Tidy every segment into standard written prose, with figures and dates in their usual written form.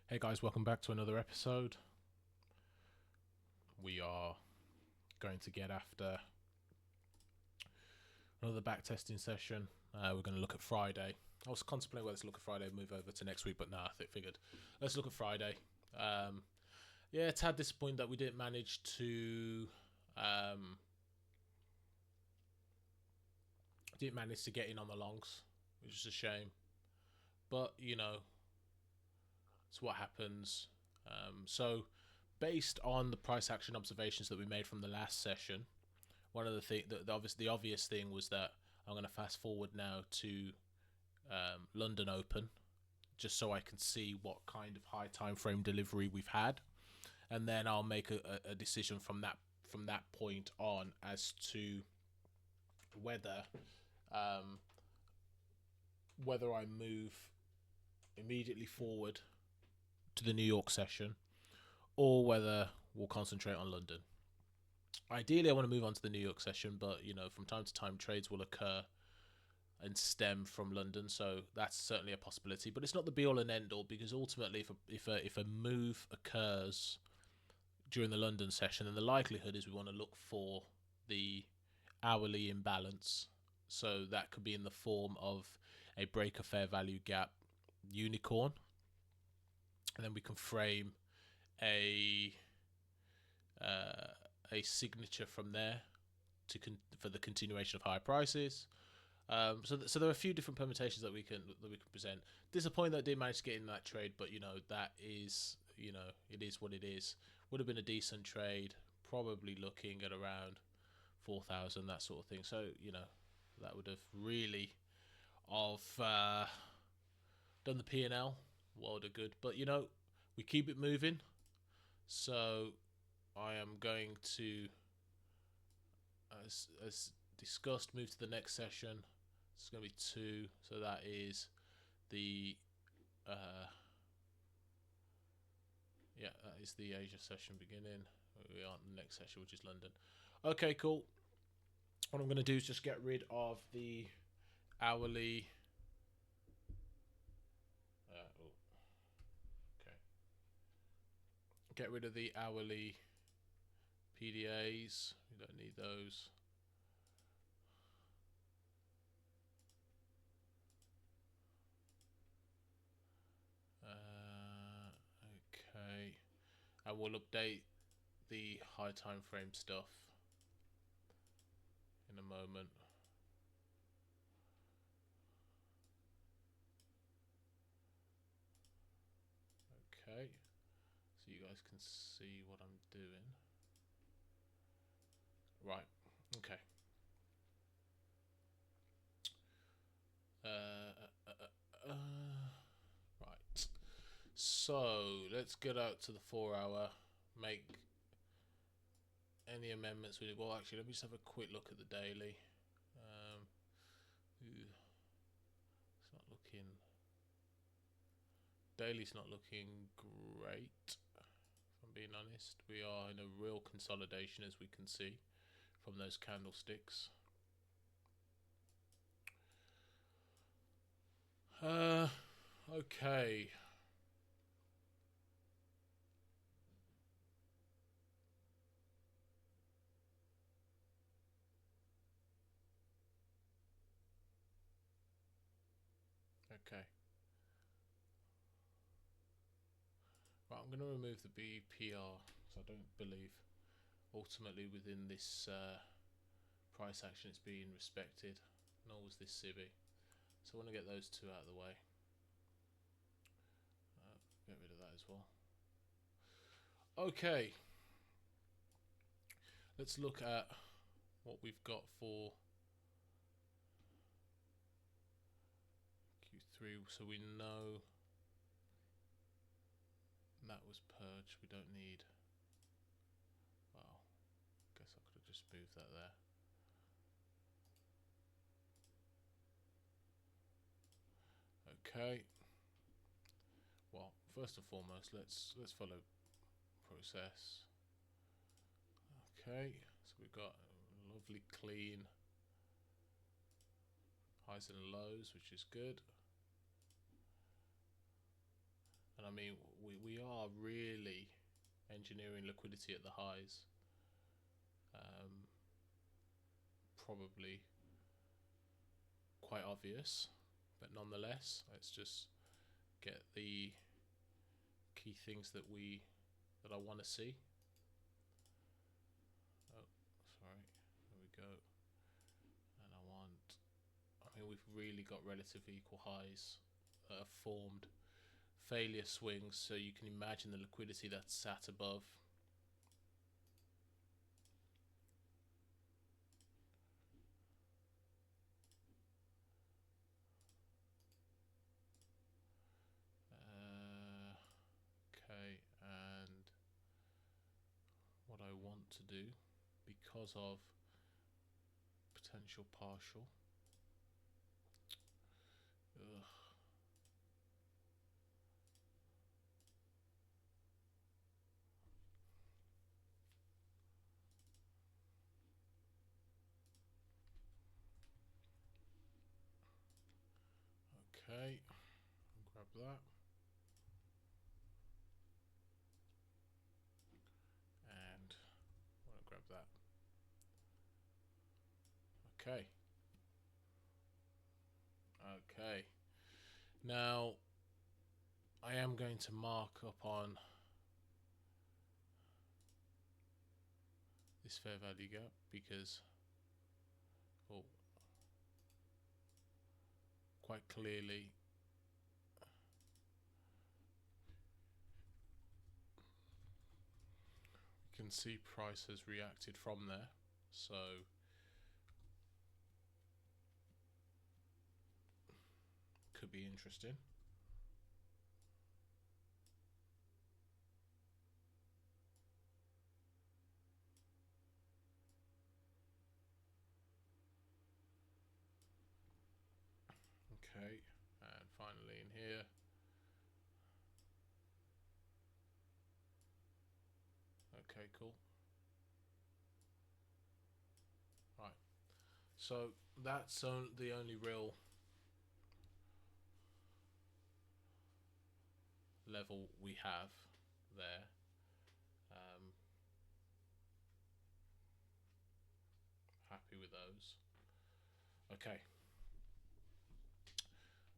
Hey guys, welcome back to another episode. We are going to get after another backtesting session. We're going to look at Friday. I was contemplating whether to look at Friday and move over to next week, but nah, I figured let's look at Friday. Yeah, it's tad disappointing that we didn't manage to get in on the longs, which is a shame. But you know, it's what happens. So, based on the price action observations that we made from the last session, one of the obvious thing was that I'm going to fast forward now to London Open, just so I can see what kind of high time frame delivery we've had, and then I'll make a decision from that point on as to whether whether I move immediately forward to the New York session or whether we'll concentrate on London. Ideally, I want to move on to the New York session, but you know, from time to time, trades will occur and stem from London, so that's certainly a possibility. But it's not the be all and end all, because ultimately, if a move occurs during the London session, then the likelihood is we want to look for the hourly imbalance. So that could be in the form of a break of fair value gap unicorn, and then we can frame a signature from there for the continuation of high prices. So there are a few different permutations that we can present. Disappointing that I didn't manage to get in that trade, but you know, that is, you know, it is what it is. Would have been a decent trade, probably looking at around 4,000, that sort of thing. So you know, that would have really done the P&L world of good. But you know, we keep it moving. So I am going to, as discussed, move to the next session. It's going to be 2, so that is the that is the Asia session beginning. We are in the next session, which is London. Okay, cool. What I'm going to do is just get rid of the hourly. Okay. Get rid of the hourly PDAs. We don't need those. Okay. I will update the high time frame stuff in a moment. Okay, so you guys can see what I'm doing. Right, okay. Right, so let's get out to the 4 hour, make any amendments we did. Well, actually, let me just have a quick look at the daily. It's not looking. Daily's not looking great, if I'm being honest. We are in a real consolidation, as we can see from those candlesticks. Okay. Okay. Right, I'm going to remove the BPR, so I don't believe ultimately within this price action it's being respected, nor was this CB. So I want to get those two out of the way. Get rid of that as well. Okay. Let's look at what we've got for Q3. So we know that was purged. We don't need. Well, guess I could have just moved that there. Okay. Well, first and foremost, let's follow process. Okay, so we've got lovely clean highs and lows, which is good. And I mean, we are really engineering liquidity at the highs. Probably quite obvious, but nonetheless, let's just get the key things that I want to see. Oh, sorry. There we go. And I mean, we've really got relatively equal highs that have formed failure swings, so you can imagine the liquidity that's sat above. Okay, and what I want to do, because of potential partial. Ugh. Okay, grab that. And I want to grab that. Okay. Okay. Now, I am going to mark up on this fair value gap because, quite clearly, you can see price has reacted from there. So could be interesting. Okay, and finally in here. Okay, cool. Right, so that's the only real level we have there. Happy with those. Okay.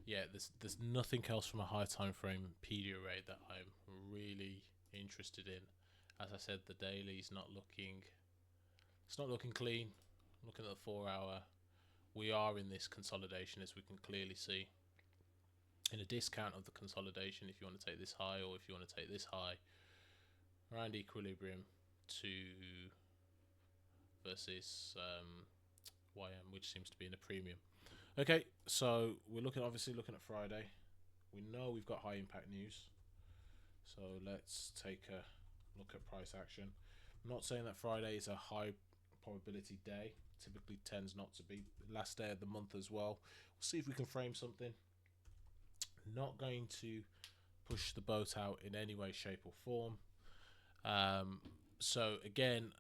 Yeah, there's nothing else from a high time frame PD array that I'm really interested in. As I said, the daily's not looking. It's not looking clean. Looking at the 4 hour, we are in this consolidation, as we can clearly see. In a discount of the consolidation, if you want to take this high or if you want to take this high, around equilibrium to versus YM, which seems to be in a premium. Okay, so we're obviously looking at Friday. We know we've got high impact news, so let's take a look at price action. I'm not saying that Friday is a high probability day. Typically tends not to be. Last day of the month as well. We'll see if we can frame something. Not going to push the boat out in any way, shape or form. So again,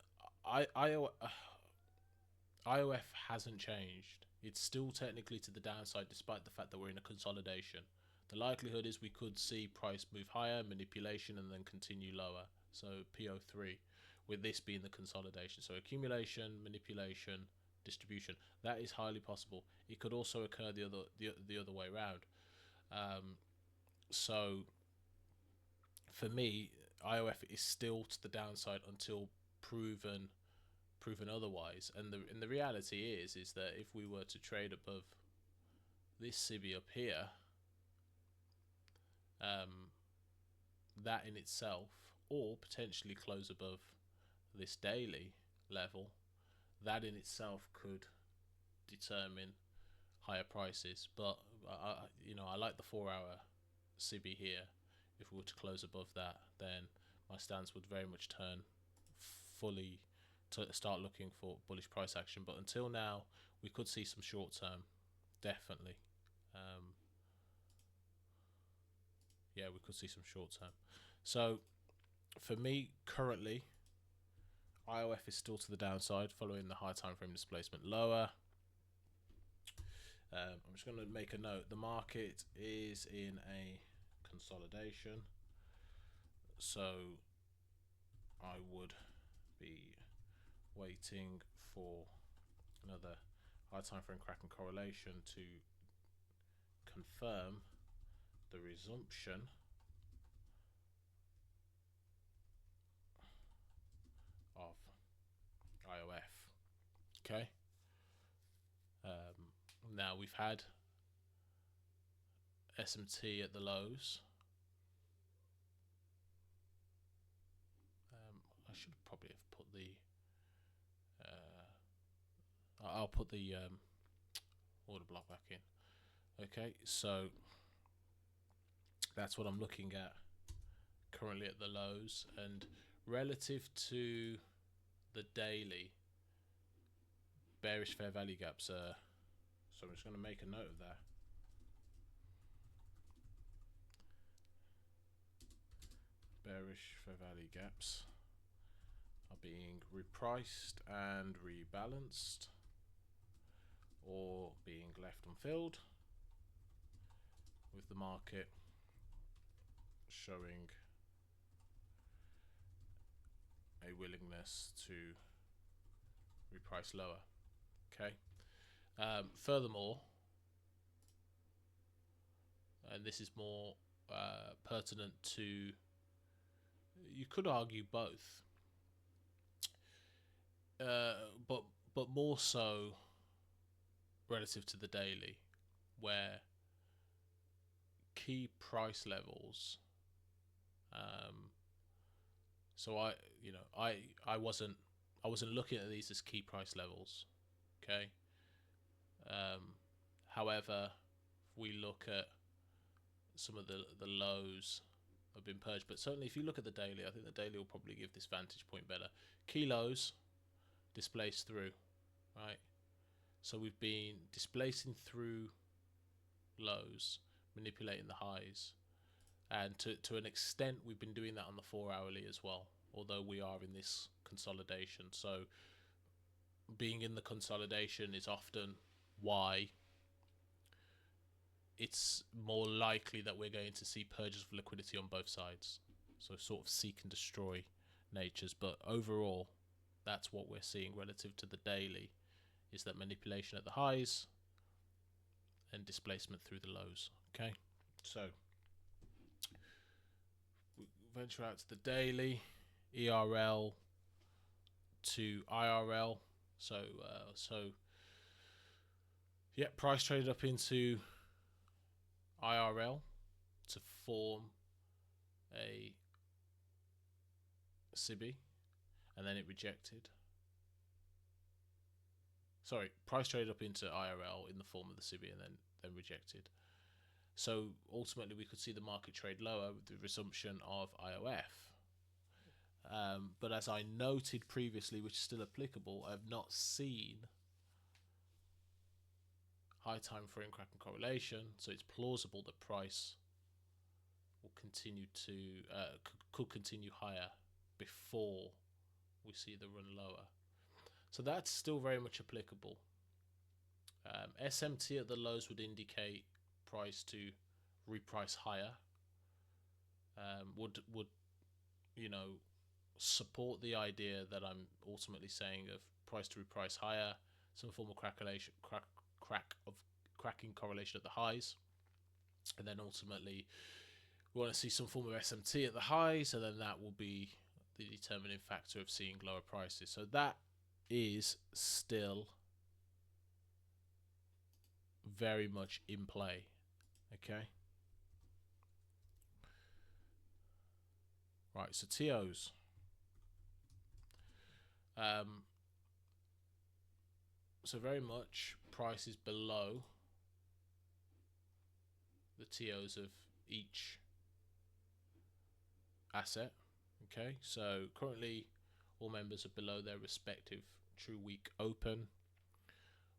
IOF hasn't changed. It's still technically to the downside despite the fact that we're in a consolidation. The likelihood is we could see price move higher, manipulation, and then continue lower. So PO3, with this being the consolidation. So accumulation, manipulation, distribution. That is highly possible. It could also occur the other way around. So for me, IOF is still to the downside until proven otherwise. And the reality is that if we were to trade above this CB up here, that in itself, or potentially close above this daily level, that in itself could determine higher prices. But I like the 4 hour CB here. If we were to close above that, then my stance would very much turn fully to start looking for bullish price action. But until now, we could see some short term, definitely. Yeah, we could see some short term. So for me currently, IOF is still to the downside following the high time frame displacement lower. I'm just going to make a note. The market is in a consolidation. So I would be waiting for another high time frame crack and correlation to confirm the resumption of IOF. Okay. Now we've had SMT at the lows. I should probably have put the. I'll put the order block back in. Okay, so that's what I'm looking at currently at the lows, and relative to the daily, bearish fair value gaps. So I'm just going to make a note of that. Bearish fair value gaps are being repriced and rebalanced, or being left unfilled, with the market showing a willingness to reprice lower. Okay. Furthermore, and this is more pertinent to, you could argue both, but more so relative to the daily, where key price levels. So I wasn't looking at these as key price levels. Okay. However, if we look at some of the lows have been purged, but certainly if you look at the daily, I think the daily will probably give this vantage point better. Key lows displaced through, right? So we've been displacing through lows, manipulating the highs, and to an extent we've been doing that on the 4 hourly as well, although we are in this consolidation. So being in the consolidation is often why it's more likely that we're going to see purges of liquidity on both sides, so sort of seek and destroy natures. But overall, that's what we're seeing relative to the daily, is that manipulation at the highs and displacement through the lows. Okay, so we venture out to the daily, ERL to IRL. So yeah, price traded up into IRL to form a SIBI, and then it rejected. Sorry, price traded up into IRL in the form of the SIBI and then rejected. So ultimately we could see the market trade lower with the resumption of IOF. But as I noted previously, which is still applicable, I have not seen high time frame crack and correlation, so it's plausible that price will continue to could continue higher before we see the run lower. So that's still very much applicable. SMT at the lows would indicate price to reprice higher. Would support the idea that I'm ultimately saying of price to reprice higher, some form of cracking correlation at the highs, and then ultimately we want to see some form of SMT at the highs, and then that will be the determining factor of seeing lower prices. So that is still very much in play. Okay. Right, so TOs. So very much price is below the TOs of each asset. Okay, so currently all members are below their respective true week open,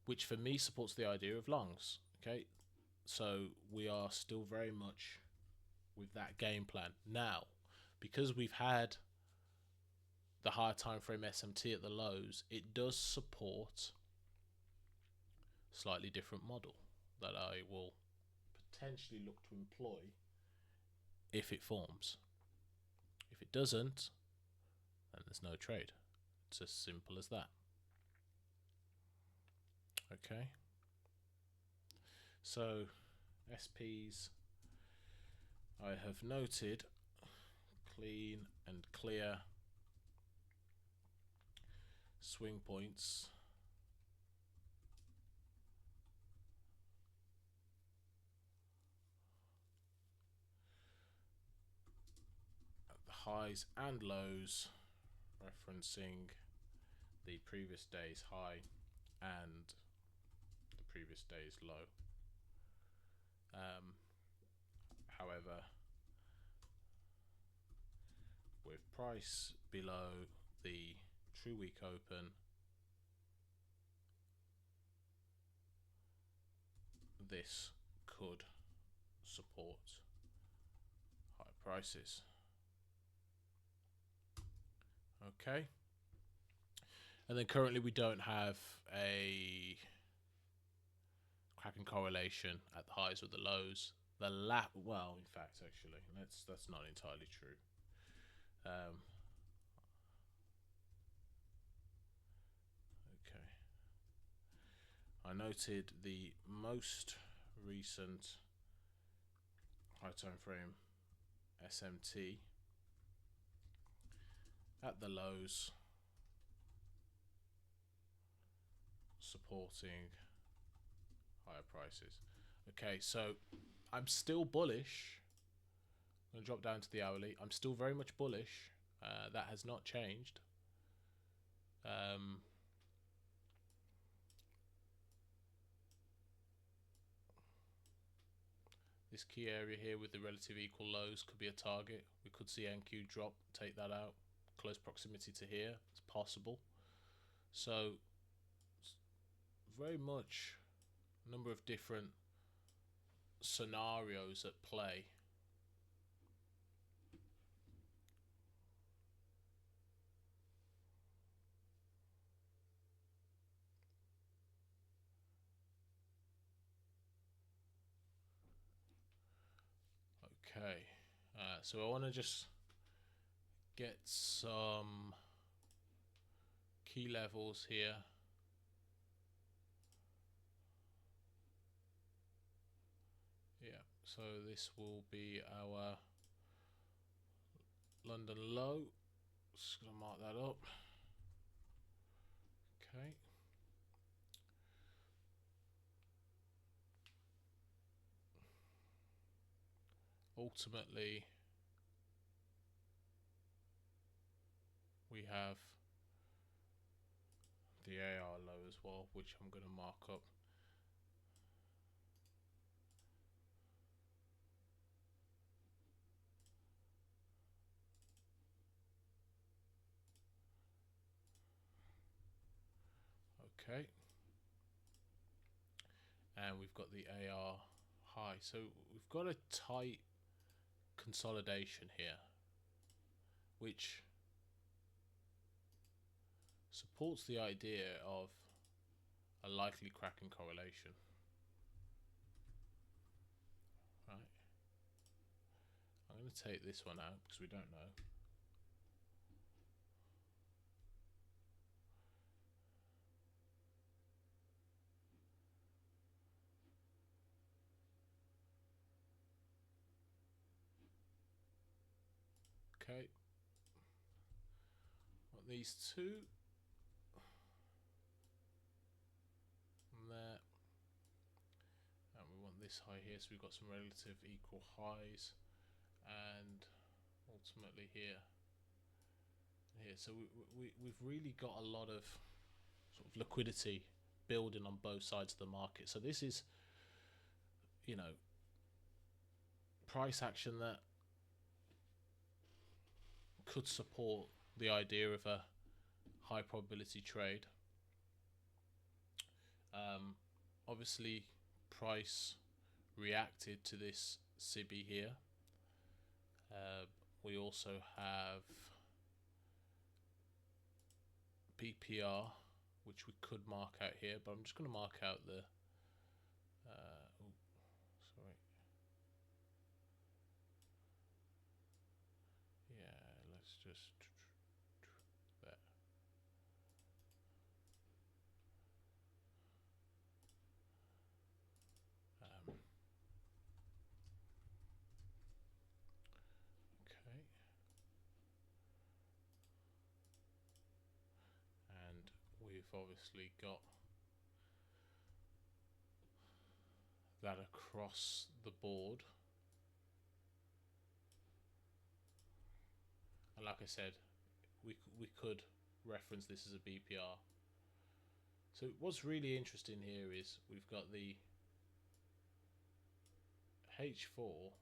which for me supports the idea of longs. Okay, so we are still very much with that game plan. Now, because we've had the higher time frame SMT at the lows, it does support a slightly different model that I will potentially look to employ if it forms. If it doesn't, then there's no trade. It's as simple as that. Okay. So SPs, I have noted clean and clear swing points at the highs and lows, referencing the previous day's high and the previous day's low. However, with price below the true week open, this could support high prices. Okay. And then currently we don't have a cracking correlation at the highs or the lows. Well, in fact, actually, that's not entirely true. Okay. I noted the most recent high time frame SMT at the lows, supporting higher prices. Okay, so I'm still bullish. I'm going to drop down to the hourly. I'm still very much bullish. That has not changed. This key area here with the relative equal lows could be a target. We could see NQ drop, take that out. Close proximity to here, it's possible. So very much a number of different scenarios at play. Okay, so I want to just get some key levels here. Yeah, so this will be our London low. Just gonna mark that up. Okay. Ultimately, we have the AR low as well, which I'm going to mark up. Okay. And we've got the AR high. So we've got a tight consolidation here, which supports the idea of a likely cracking correlation. Right. I'm going to take this one out because we don't know. Okay. Want these two. And there. And we want this high here, so we've got some relative equal highs. And ultimately here. So we've really got a lot of sort of liquidity building on both sides of the market. So this is, you know, price action that could support the idea of a high probability trade. Obviously, price reacted to this SIBI here. We also have BPR, which we could mark out here, but I'm just going to mark out the we've obviously got that across the board. And like I said, we could reference this as a BPR. So what's really interesting here is we've got the H4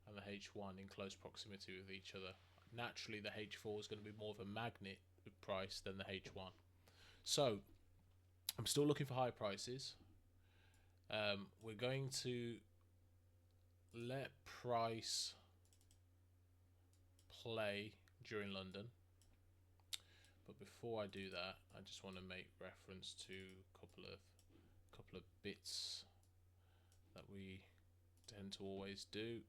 and the H1 in close proximity with each other. Naturally, the H4 is going to be more of a magnet price than the H1. So I'm still looking for high prices. We're going to let price play during London. But before I do that, I just want to make reference to a couple of bits that we tend to always do.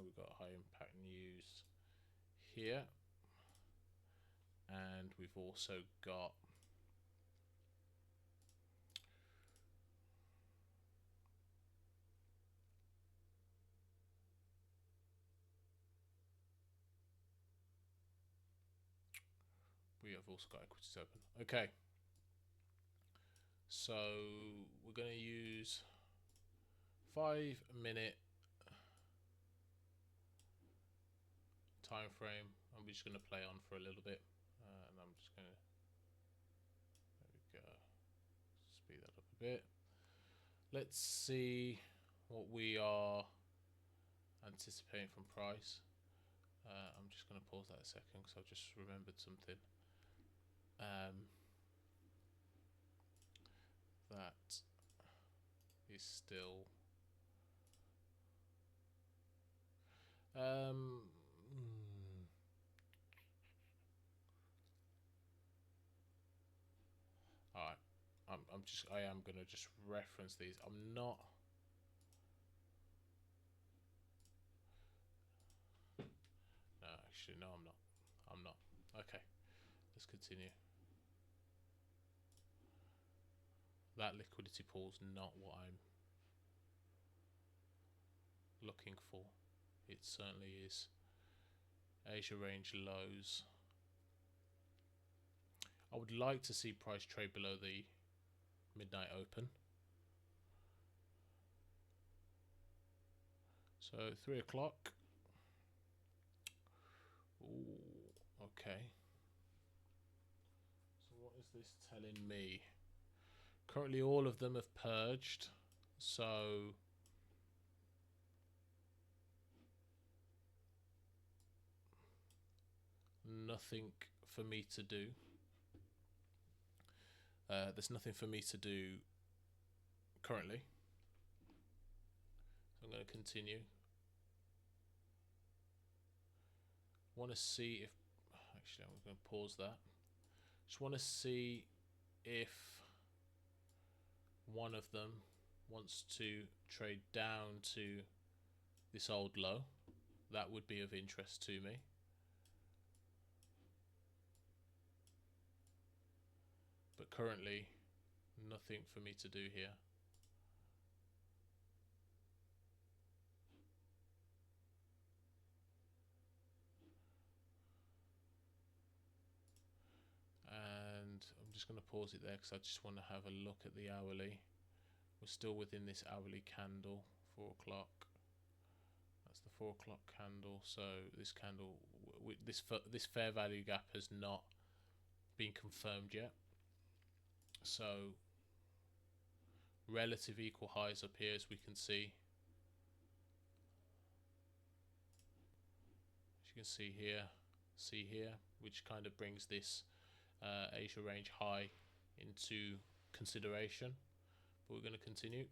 We've got high impact news here, and we've also got equities open. Okay, so we're going to use 5-minute time frame. I'm just going to play on for a little bit, and I'm just going to, there we go, speed that up a bit. Let's see what we are anticipating from price. I'm just going to pause that a second because I've just remembered something. That is still alright, I am gonna just reference these. I'm not. No, actually, no, I'm not. I'm not. Okay, let's continue. That liquidity pool's not what I'm looking for. It certainly is. Asia range lows. I would like to see price trade below the midnight open. So 3 o'clock. Ooh, okay. So what is this telling me? Currently all of them have purged, so nothing for me to do. There's nothing for me to do currently. So I'm going to continue. Want to see if, actually I'm going to pause that. Just want to see if one of them wants to trade down to this old low. That would be of interest to me. But currently, nothing for me to do here. And I'm just going to pause it there because I just want to have a look at the hourly. We're still within this hourly candle, 4 o'clock. That's the 4 o'clock candle. So this candle, this fair value gap has not been confirmed yet. So relative equal highs up here, as we can see. As you can see here, which kind of brings this Asia range high into consideration. But we're going to continue.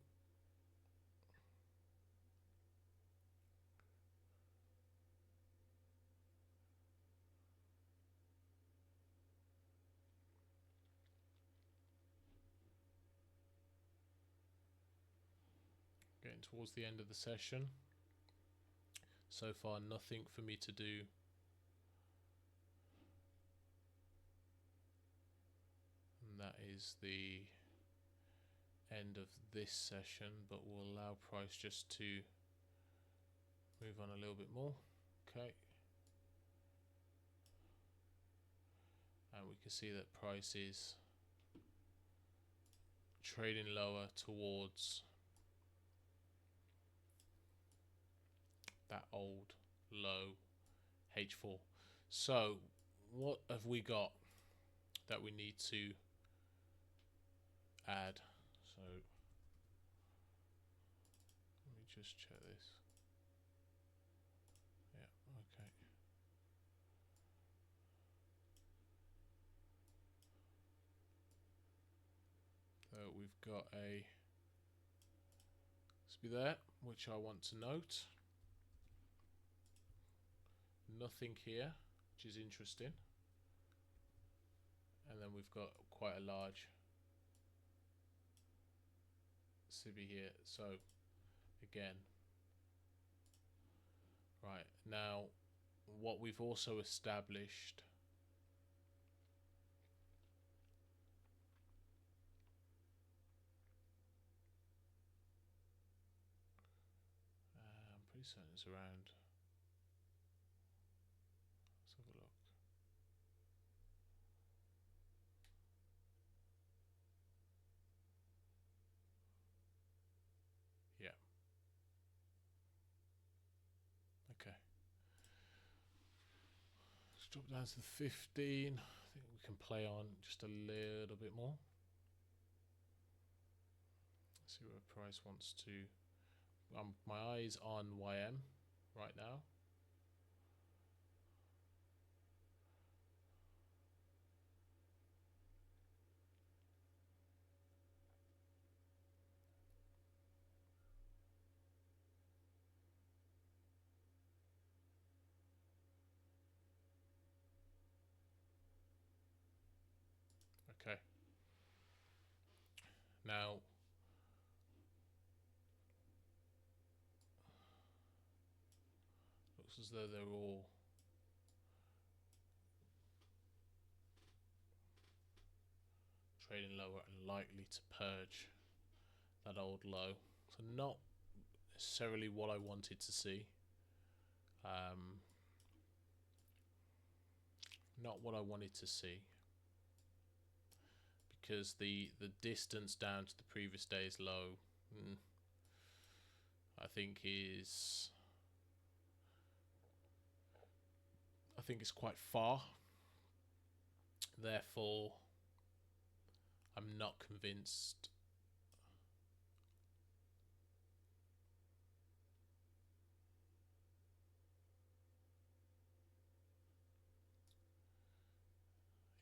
Getting towards the end of the session. So far, nothing for me to do. And that is the end of this session, but we'll allow price just to move on a little bit more. Okay. can see that price is trading lower towards that old low H4. So what have we got that we need to add? So let me just check this. Yeah, okay. So we've got a SB there, which I want to note. Nothing here, which is interesting. And then we've got quite a large SIBI here. So again, right now, what we've also established I'm pretty certain it's around. Let's have a look. Yeah. Okay. Let's drop down to the 15. I think we can play on just a little bit more. Let's see where price wants to. My eyes on YM right now. Okay. Now, looks as though they're all trading lower and likely to purge that old low. So not necessarily what I wanted to see. Not what I wanted to see, because the distance down to the previous day's low, I think is quite far. Therefore, I'm not convinced.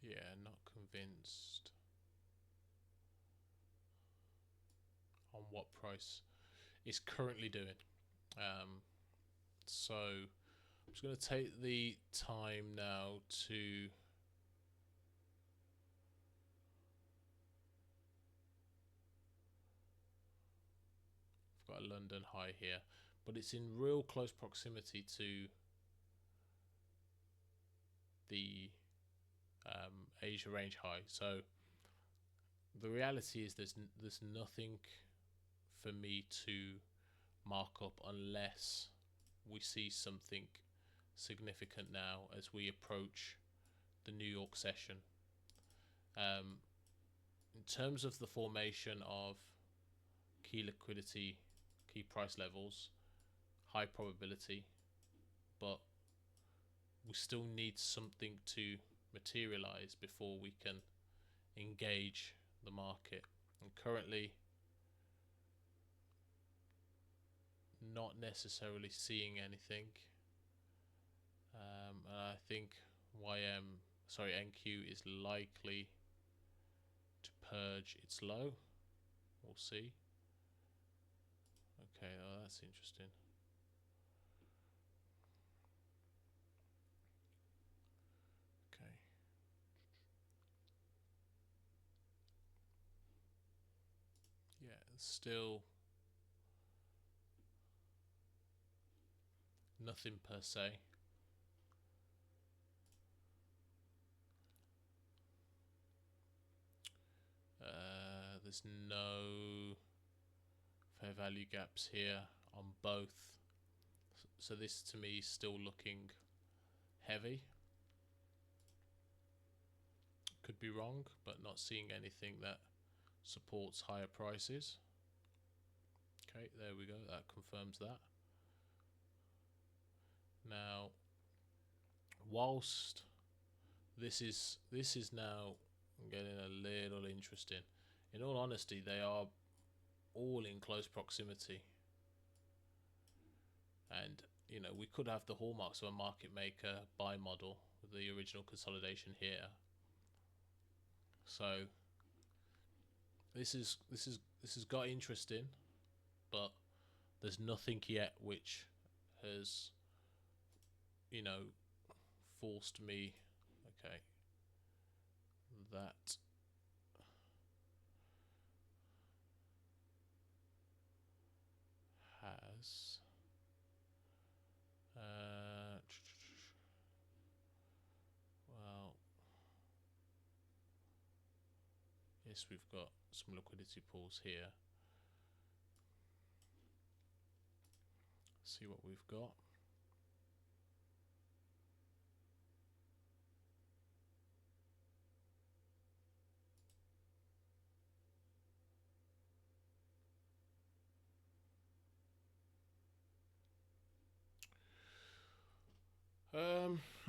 Yeah, not convinced on what price it's currently doing. So I'm just going to take the time now to I've got a London high here, but it's in real close proximity to the Asia range high. So the reality is there's nothing for me to mark up unless we see something significant now as we approach the New York session. In terms of the formation of key liquidity, key price levels, high probability, but we still need something to materialize before we can engage the market. And currently, not necessarily seeing anything. And I think NQ is likely to purge its low. We'll see. Okay, oh, that's interesting. Okay. Yeah, still nothing per se. There's no fair value gaps here on both. So this to me is still looking heavy. could be wrong, but not seeing anything that supports higher prices. Okay, there we go, that confirms that. Now, whilst this is now getting a little interesting, in all honesty, they are all in close proximity, and you know, we could have the hallmarks of a market maker buy model with the original consolidation here. So this has got interesting, but there's nothing yet which has, you know, forced me. Okay, that has well, yes, we've got some liquidity pools here. See what we've got.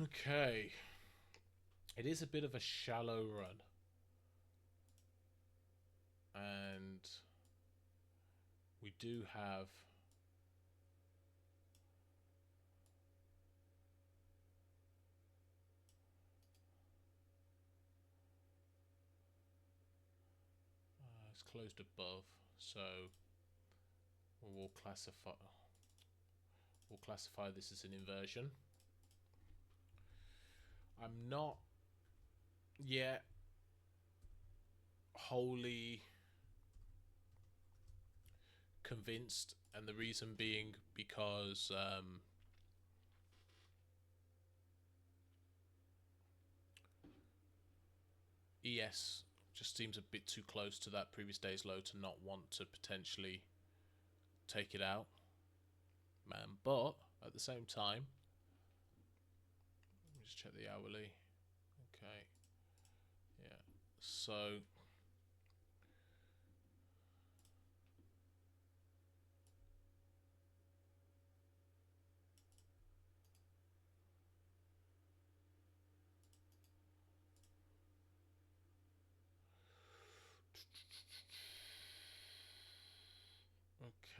Okay. It is a bit of a shallow run. And we do have it's closed above, so we'll classify this as an inversion. I'm not yet wholly convinced, and the reason being because ES just seems a bit too close to that previous day's low to not want to potentially take it out, man. But at the same time, let me just check the hourly. Okay, yeah, so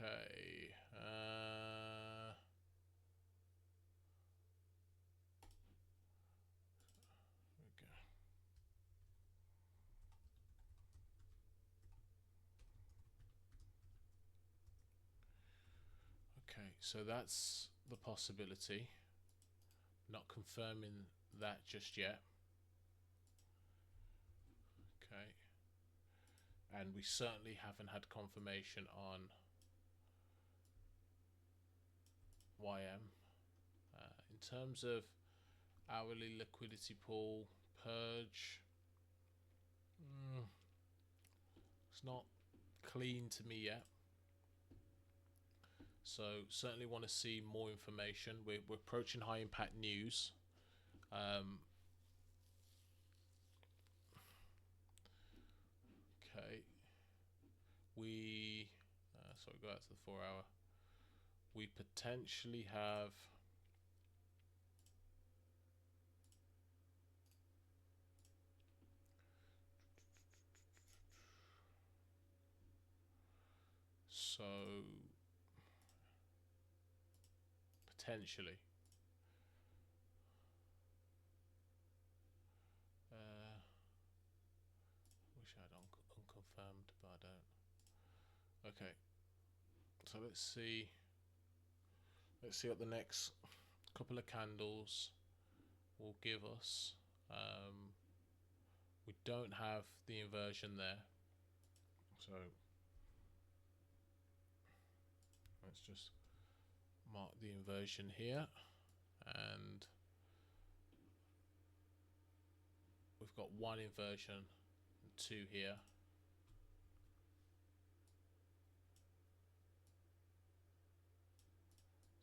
okay. Okay, so that's the possibility. Not confirming that just yet. Okay. And we certainly haven't had confirmation on YM. In terms of hourly liquidity pool purge, it's not clean to me yet. So certainly want to see more information. We're approaching high impact news. Okay. We sorry, go out to the 4 hour. We potentially have so potentially wish I had unconfirmed, but I don't. Okay, so let's see what the next couple of candles will give us. We don't have the inversion there, so let's just mark the inversion here, and we've got one inversion and two here.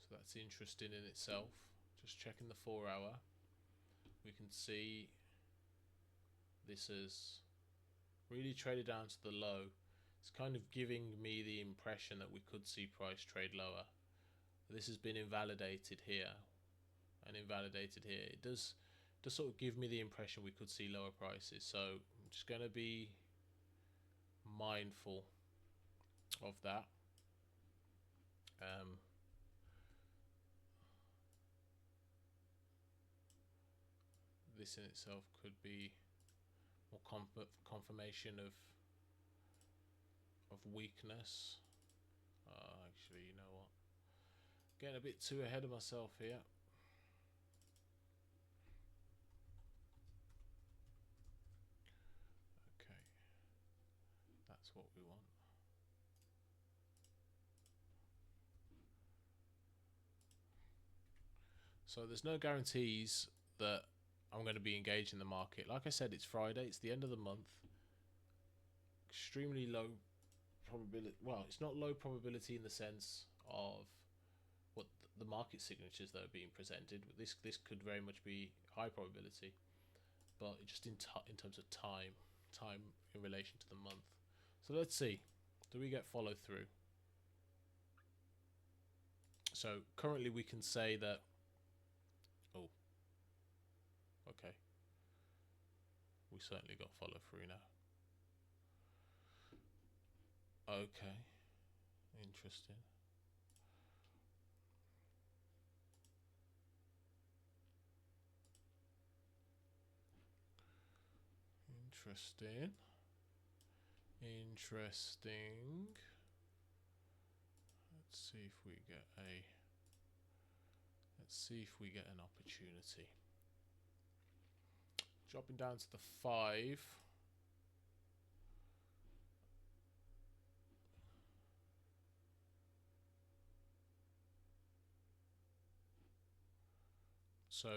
So that's interesting in itself. Just checking the 4 hour, we can see this has really traded down to the low. It's kind of giving me the impression that we could see price trade lower. This has been invalidated here and invalidated here. It does sort of give me the impression we could see lower prices. So I'm just going to be mindful of that. This in itself could be more confirmation of weakness. Actually, you know what? Getting a bit too ahead of myself here. Okay, that's what we want. So there's no guarantees that I'm going to be engaged in the market. Like I said, it's Friday, it's the end of the month. Extremely low probability. Well, it's not low probability in the sense of what the market signatures that are being presented. This could very much be high probability, but just in terms of time in relation to the month. So let's see, do we get follow through? So currently we can say that, oh, okay, we certainly got follow through now. Okay, interesting. Interesting. Let's see if we get an opportunity. Dropping down to the 5. So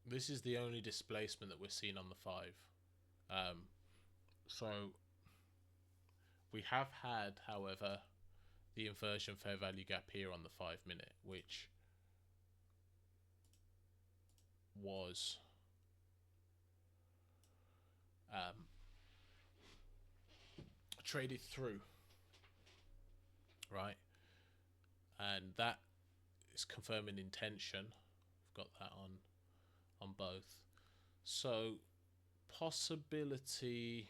this is the only displacement that we're seeing on the 5. So we have had, however, the inversion fair value gap here on the 5 minute, which was traded through, right? And that is confirming intention. We've got that on both. So possibility.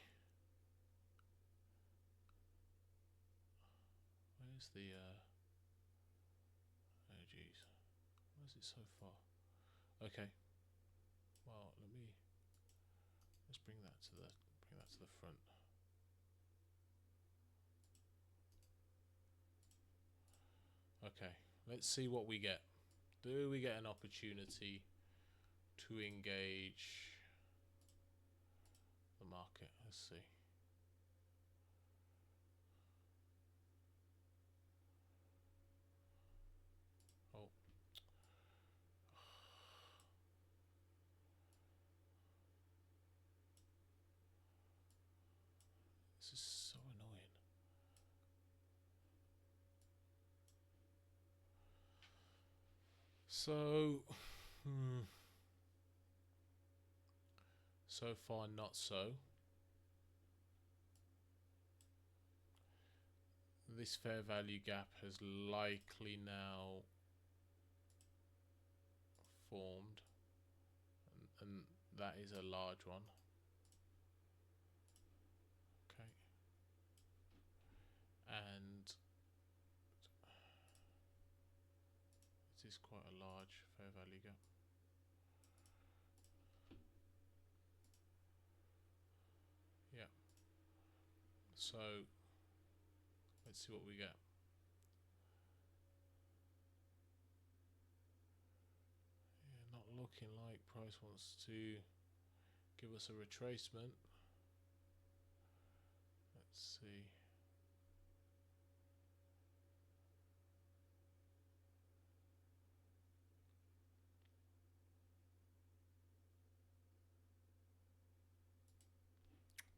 Where's the oh geez, why is it so far? Okay, well let's bring that to the front. Okay, let's see what we get. Do we get an opportunity to engage the market? Let's see. Oh. This is so annoying. So, so far not so. This fair value gap has likely now formed, and that is a large one. Okay, and it is quite a large fair value gap. Yeah. So let's see what we get. Yeah, not looking like price wants to give us a retracement. Let's see.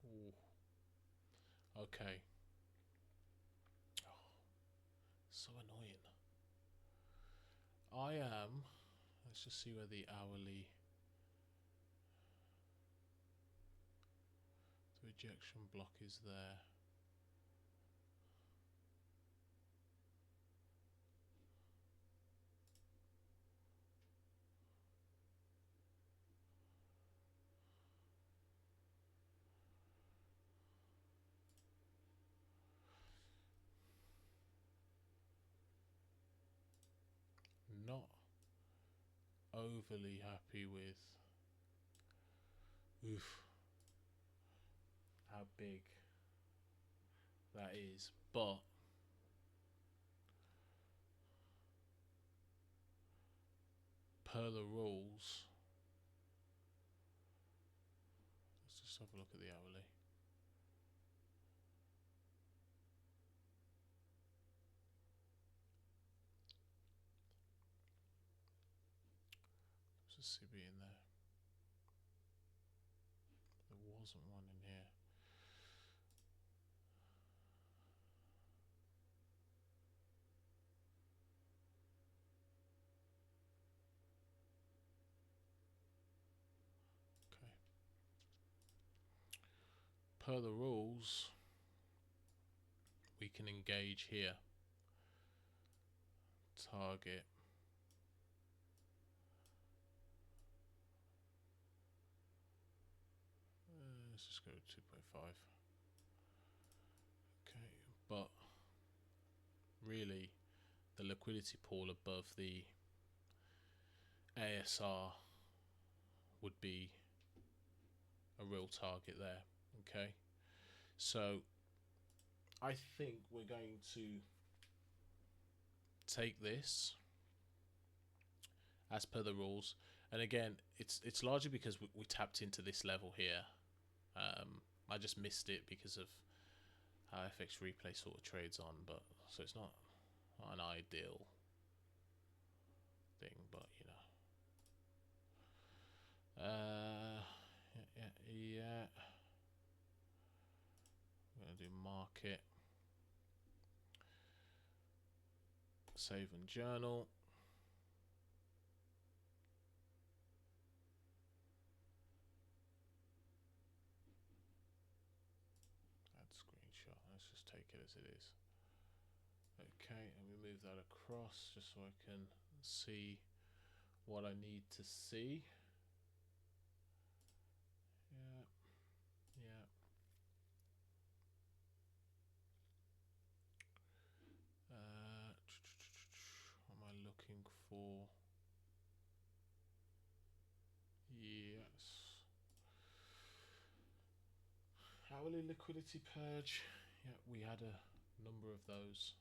Ooh. Okay. Oh, so annoying. Let's just see where the hourly rejection block is there. Not overly happy with how big that is, but per the rules, let's just have a look at the hourly. There's a CB in there. There wasn't one in here. Okay. Per the rules, we can engage here. Target. Let's just go to 2.5. Okay, but really the liquidity pool above the ASR would be a real target there. Okay, so I think we're going to take this as per the rules, and again it's largely because we tapped into this level here. I just missed it because of how FX Replay sort of trades on, but so it's not an ideal thing, but you know. Yeah. I'm gonna do market, save and journal. Add screenshot. Let's just take it as it is. Okay, and we move that across just so I can see what I need to see. Yeah. What am I looking for? Yes. Hourly liquidity purge. Yeah, we had a number of those.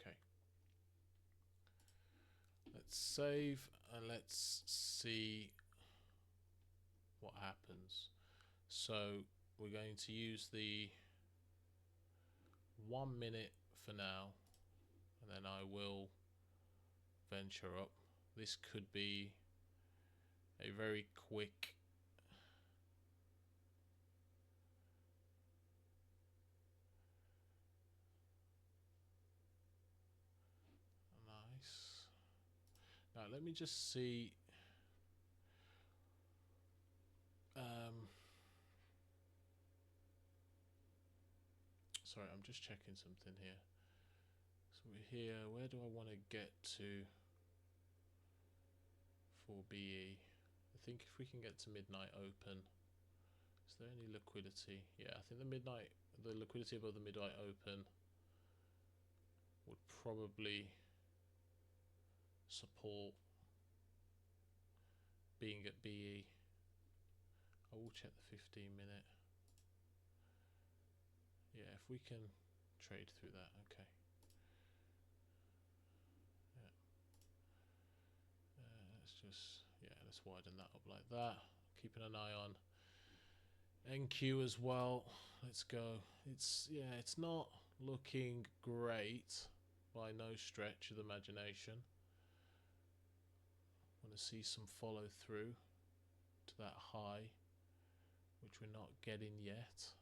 Okay. Let's save and let's see what happens. So we're going to use the 1 minute for now, and then I will venture up. This could be a very quick nice. Now let me just see. Sorry, I'm just checking something here. So we're here. Where do I want to get to for BE? I think if we can get to midnight open. Is there any liquidity? Yeah, I think the liquidity above the midnight open would probably support being at BE. I will check the 15-minute. Yeah, if we can trade through that, okay. Yeah. Let's widen that up like that. Keeping an eye on NQ as well. Let's go. It's not looking great by no stretch of the imagination. Want to see some follow through to that high, which we're not getting yet.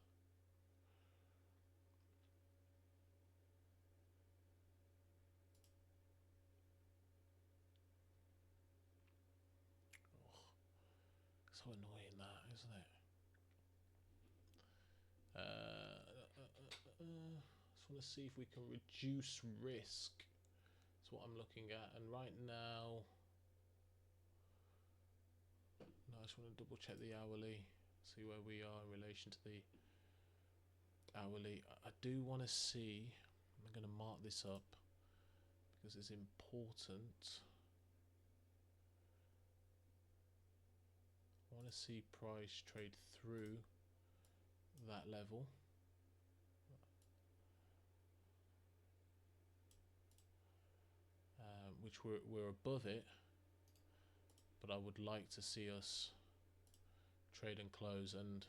so annoying, that, isn't it? Just want to see if we can reduce risk. That's what I'm looking at. And right now, no, I just want to double check the hourly, see where we are in relation to the hourly. I do want to see, I'm going to mark this up because it's important. I want to see price trade through that level. Which we're above it, but I would like to see us trade and close, and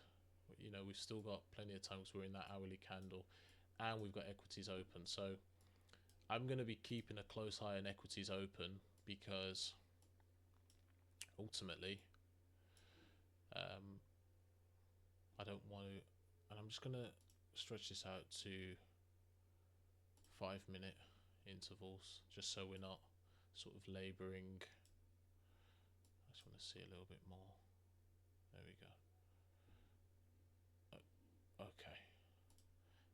you know, we've still got plenty of time because we're in that hourly candle and we've got equities open. So I'm going to be keeping a close eye on equities open, because ultimately I don't want to, and I'm just going to stretch this out to 5-minute intervals just so we're not sort of labouring. I just want to see a little bit more. There we go. Okay,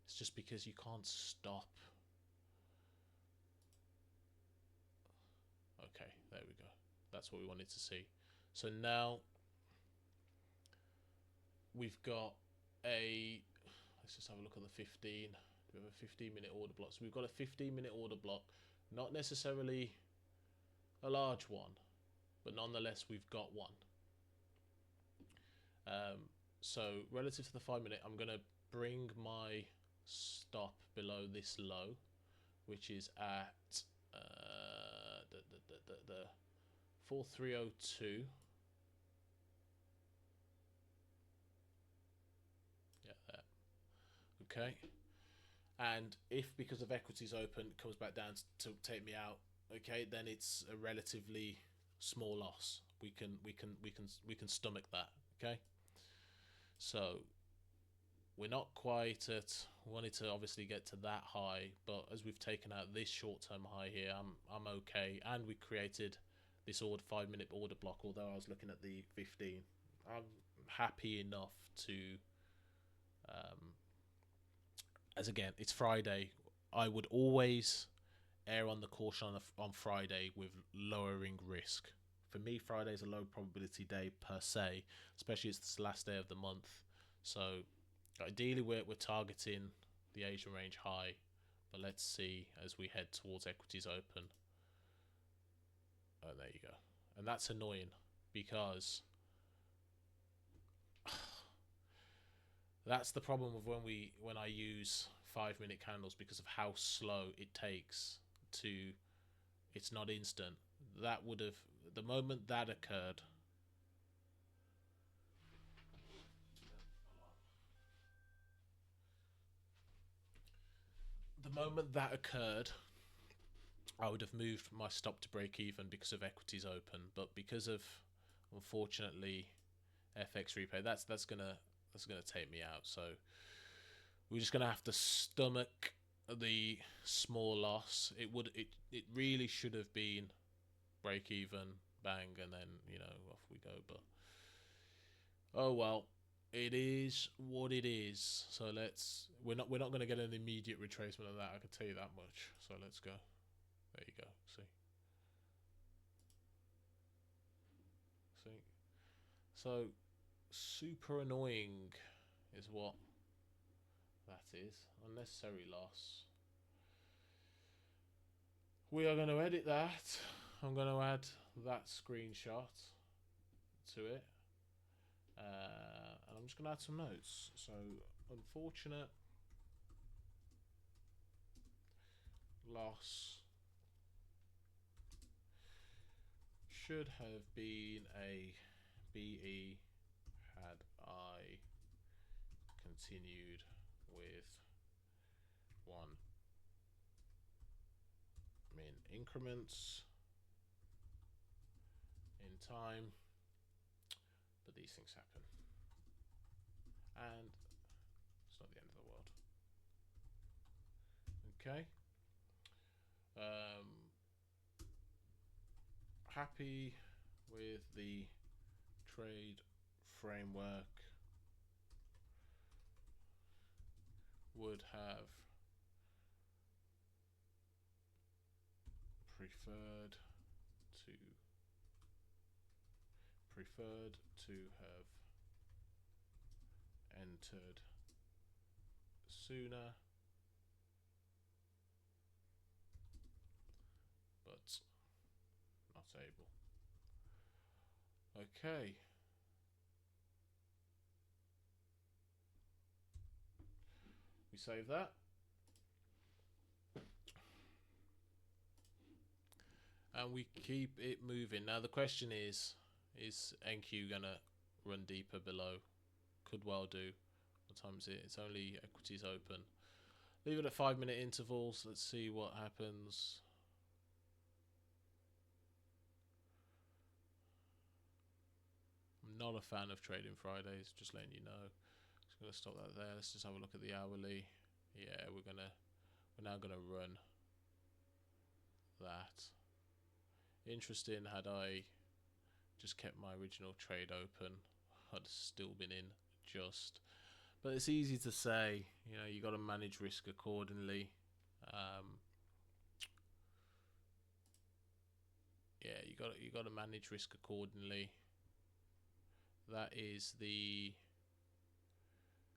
it's just because you can't stop. Okay, there we go. That's what we wanted to see. So now we've got a, let's just have a look at the 15. We have a 15-minute order block. So we've got a 15-minute order block, not necessarily a large one, but nonetheless we've got one. So relative to the 5-minute, I'm going to bring my stop below this low, which is at the 4302. Yeah, there. Okay. And if because of equities open it comes back down to take me out, okay, then it's a relatively small loss. We can stomach that. Okay. So we're not quite at, wanted to obviously get to that high, but as we've taken out this short-term high here, I'm okay. And we created this 5-minute order block, although I was looking at the 15. I'm happy enough to, as again, it's Friday. I would always err on the caution on Friday with lowering risk. For me, Friday is a low probability day per se, especially it's the last day of the month. So ideally we're targeting the Asian range high, but let's see as we head towards equities open. Oh, there you go. And that's annoying because that's the problem with when I use 5-minute candles, because of how slow it takes to, it's not instant. That would have, the moment that occurred, I would have moved my stop to break even because of equities open, but because of, unfortunately, FX replay, that's gonna take me out. So we're just gonna have to stomach the small loss. It really should have been break even, bang, and then, you know, off we go. But oh well, it is what it is. So we're not going to get an immediate retracement of that, I can tell you that much. So let's go. There you go. See. So super annoying is what that is. Unnecessary loss. We are going to edit that. I'm going to add that screenshot to it. And I'm just going to add some notes. So, unfortunate loss should have been a BE had I continued with 1 min increments in time, but these things happen, and it's not the end of the world. Okay. Happy with the trade framework would have preferred to have entered sooner, but not able. Okay. We save that. And we keep it moving. Now the question is NQ gonna run deeper below? Could well do. What time is it? It's only equities open. Leave it at 5-minute intervals. Let's see what happens. I'm not a fan of trading Fridays, just letting you know. Just gonna stop that there. Let's just have a look at the hourly. Yeah, we're now gonna run that. Interesting, had I just kept my original trade open, I'd still been in just. But it's easy to say, you know, you got to manage risk accordingly. Yeah, you got to manage risk accordingly. That is the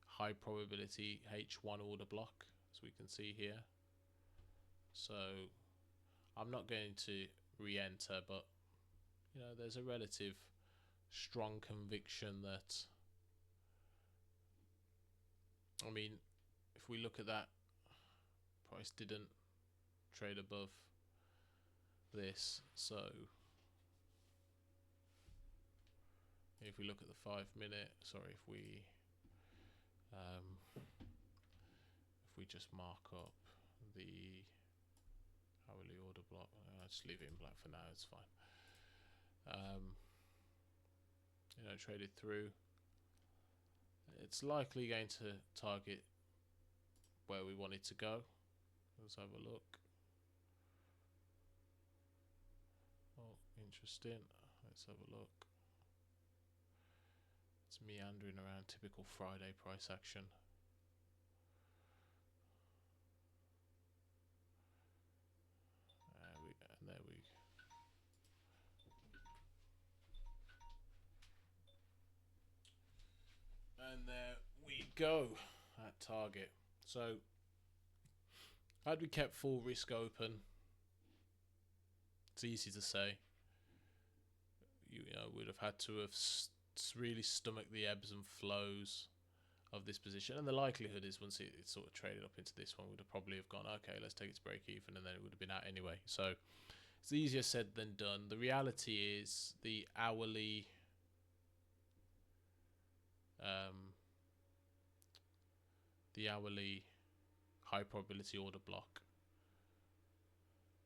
high probability H1 order block, as we can see here. So I'm not going to re-enter, but you know, there's a relative strong conviction that, I mean, if we look at that, price didn't trade above this, so if we look at the 5-minute, sorry, if we just mark up the hourly order block, I'll just leave it in black for now, it's fine. You know, trade it through. It's likely going to target where we want it to go. Let's have a look. Oh, interesting. Let's have a look. It's meandering around typical Friday price action. And there we go at target. So had we kept full risk open, it's easy to say. You know, would have had to have really stomached the ebbs and flows of this position, and the likelihood is once it sort of traded up into this one, would have probably have gone, okay, let's take it to break even, and then it would have been out anyway. So it's easier said than done. The reality is the hourly high probability order block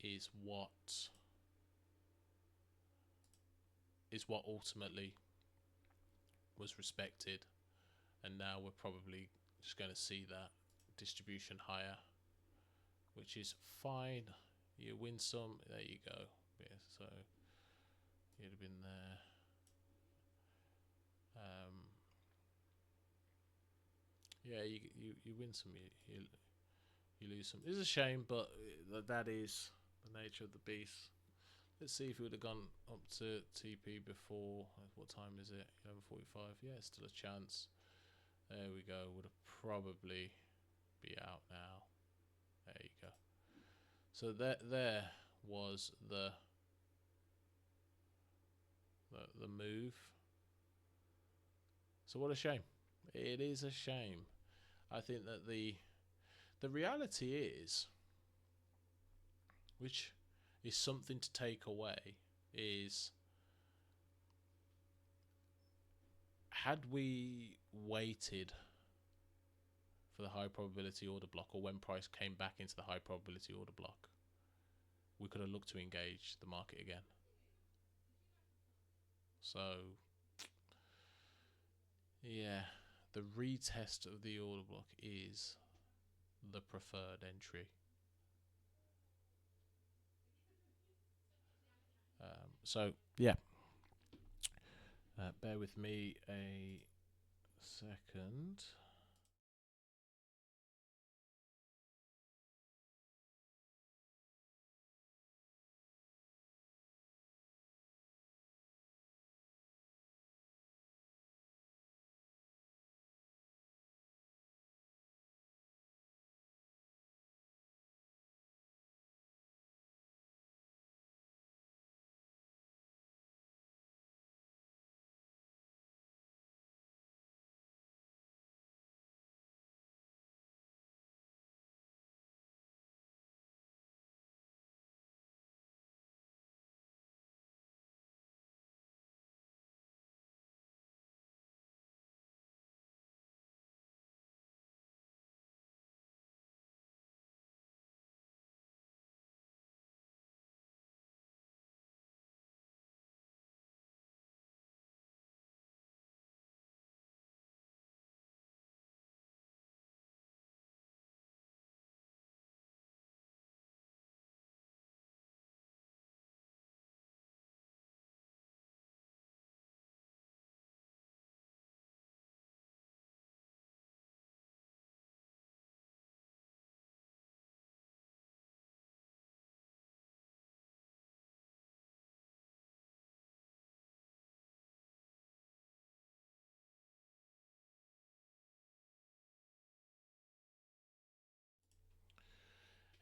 is what ultimately was respected, and now we're probably just going to see that distribution higher, which is fine. You win some, there you go. Yeah, so you'd have been there. Yeah, you win some, you lose some. It's a shame, but that is the nature of the beast. Let's see if we would have gone up to TP before. What time is it? 11:45. Yeah, still a chance. There we go. Would have probably be out now. There you go. So there was the move. So what a shame. It is a shame. I think that the reality is, which is something to take away, is had we waited for the high probability order block, or when price came back into the high probability order block, we could have looked to engage the market again. So yeah, the retest of the order block is the preferred entry. So yeah, Bear with me a second.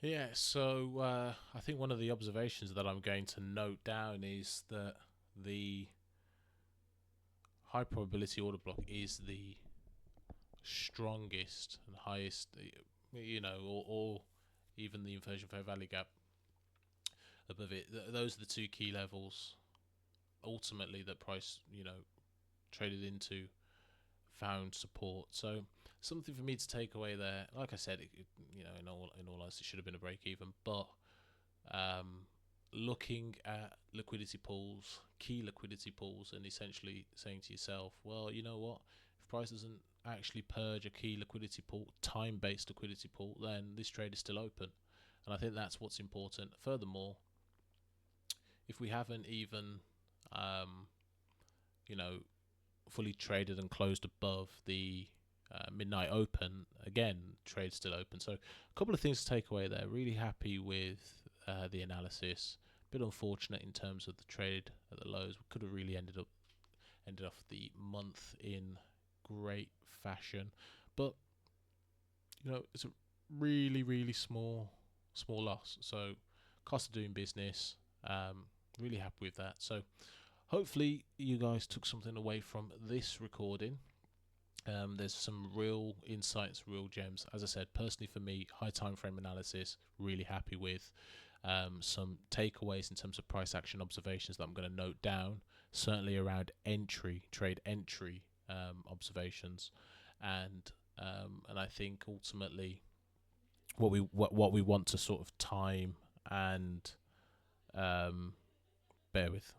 Yeah, so I think one of the observations that I'm going to note down is that the high probability order block is the strongest and highest, or even the inversion fair value gap above it. Those are the two key levels ultimately that price, traded into, found support. So something for me to take away there. Like I said, in all honesty, it should have been a break even, but um, looking at liquidity pools, key liquidity pools, and essentially saying to yourself, well, you know what? If price doesn't actually purge a key liquidity pool, time-based liquidity pool, then this trade is still open. And I think that's what's important. Furthermore, if we haven't even, um, you know, fully traded and closed above the midnight open, again, trade still open. So a couple of things to take away there. Really happy with the analysis. Bit unfortunate in terms of the trade at the lows. We could have really ended off the month in great fashion, but it's a really small loss. So cost of doing business. Really happy with that. So hopefully you guys took something away from this recording. There's some real insights, real gems. As I said, personally for me, high time frame analysis, really happy with. Some takeaways in terms of price action observations that I'm going to note down, certainly around trade entry observations, and I think ultimately what we want to sort of time and um, bear with.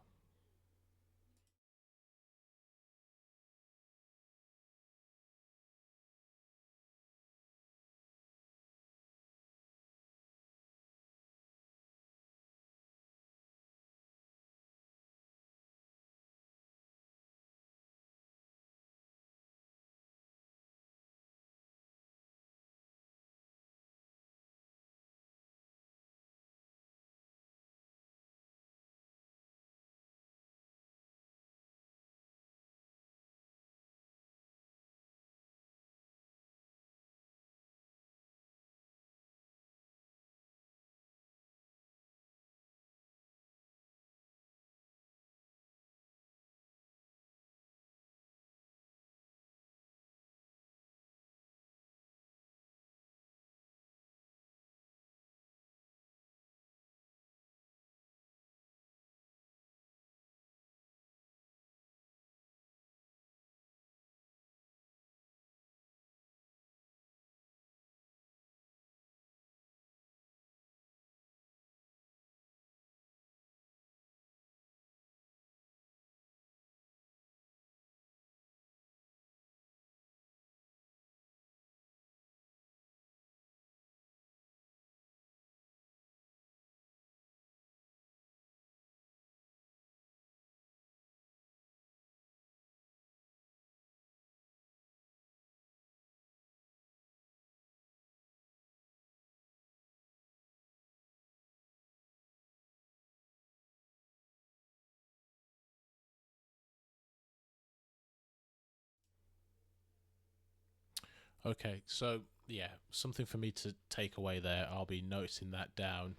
Okay, so yeah, something for me to take away there. I'll be noticing that down.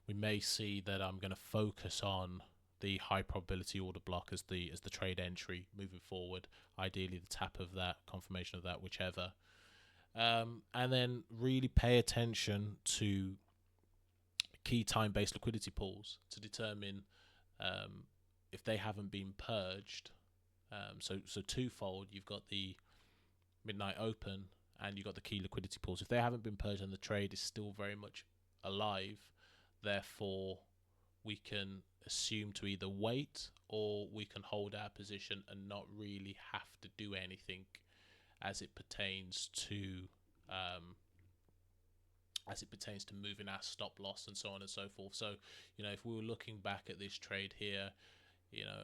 We may see that I'm going to focus on the high probability order block as the trade entry moving forward. Ideally, the tap of that, confirmation of that, whichever. And then really pay attention to key time-based liquidity pools to determine um, if they haven't been purged. So twofold. You've got the midnight open and you've got the key liquidity pools. If they haven't been purged and the trade is still very much alive, therefore we can assume to either wait or we can hold our position and not really have to do anything as it pertains to um, moving our stop loss and so on and so forth. So, if we were looking back at this trade here,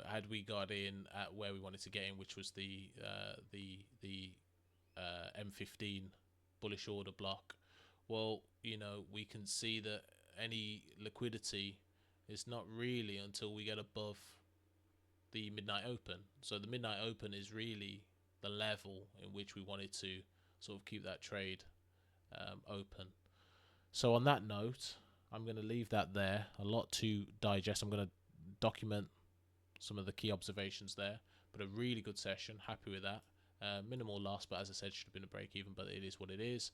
had we got in at where we wanted to get in, which was the M15 bullish order block, well, we can see that any liquidity is not really until we get above the midnight open. So the midnight open is really the level in which we wanted to sort of keep that trade open. So on that note, I'm going to leave that there. A lot to digest. I'm going to document some of the key observations there, but a really good session. Happy with that. Minimal loss, but as I said, should have been a break even, but it is what it is.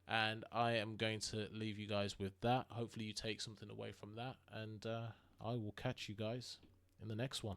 And I am going to leave you guys with that. Hopefully you take something away from that, and I will catch you guys in the next one.